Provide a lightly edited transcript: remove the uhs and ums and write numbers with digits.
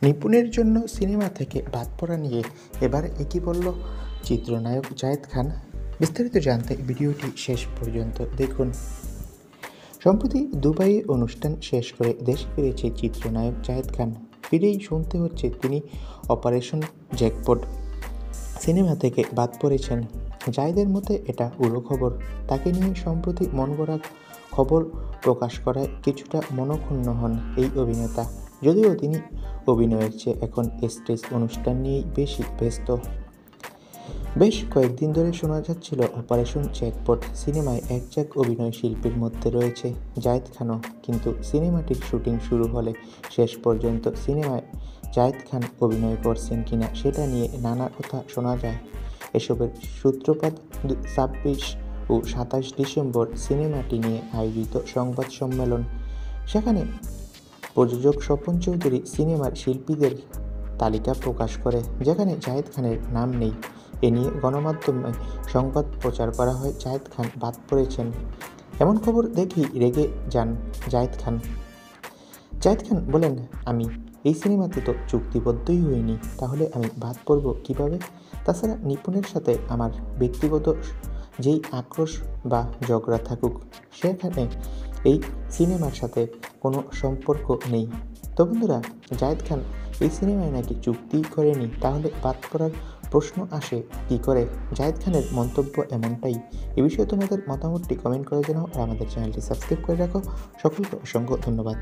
নিপুণের জন্য সিনেমা থেকে বাদ পড়া নিয়ে এবার একই বলল চিত্রনায়ক জায়েদ খান। বিস্তারিত জানতে ভিডিওটি শেষ পর্যন্ত দেখুন। সম্প্রতি দুবাইয়ে অনুষ্ঠান শেষ করে দেশে ফিরেছে চিত্রনায়ক জায়েদ খান। ফিরেই শুনতে হচ্ছে তিনি অপারেশন জ্যাকপট সিনেমা থেকে বাদ পড়েছেন। জায়েদের মতে এটা উড়ো খবর। তাকে নিয়ে সম্প্রতি মন গড়া খবর প্রকাশ করায় কিছুটা মনক্ষুণ্ণ হন এই অভিনেতা। যদিও তিনি অভিনয়ের চেয়ে এখন স্টেজ অনুষ্ঠান নিয়েই বেশি ব্যস্ত। বেশ কয়েকদিন ধরে শোনা যাচ্ছিল অপারেশন জ্যাকপট সিনেমায় একঝাঁক অভিনয় শিল্পীর মধ্যে রয়েছে জায়েদ খানও। কিন্তু সিনেমাটির শুটিং শুরু হলে শেষ পর্যন্ত সিনেমায় জায়েদ খান অভিনয় করছেন কিনা সেটা নিয়ে নানা কথা শোনা যায়। এসবের সূত্রপাত ২৬ ও ২৭ ডিসেম্বর সিনেমাটি নিয়ে আয়োজিত সংবাদ সম্মেলন। সেখানে প্রযোজক স্বপন চৌধুরী সিনেমার শিল্পীদের তালিকা প্রকাশ করে, যেখানে জায়েদ খানের নাম নেই। এ নিয়ে গণমাধ্যমে সংবাদ প্রচার করা হয় জায়েদ খান বাদ পড়েছেন। এমন খবর দেখেই রেগে যান জায়েদ খান। জায়েদ খান বলেন, আমি এই সিনেমাতে তো চুক্তিবদ্ধই হইনি, তাহলে আমি বাদ পড়ব কীভাবে? তাছাড়া নিপুণের সাথে আমার ব্যক্তিগত যেই আক্রোশ বা ঝগড়া থাকুক, সেখানে এই সিনেমার সাথে কোনো সম্পর্ক নেই। তো বন্ধুরা, জায়েদ খান এই সিনেমায় নাকি চুক্তিই করেনি, তাহলে বাদ পড়ার প্রশ্ন আসে কী করে? জায়েদ খানের মন্তব্য এমনটাই। এ বিষয়ে তোমাদের মতামতটি কমেন্ট করে জানাও আর আমাদের চ্যানেলটি সাবস্ক্রাইব করে রাখো। সকলকে অসংখ্য ধন্যবাদ।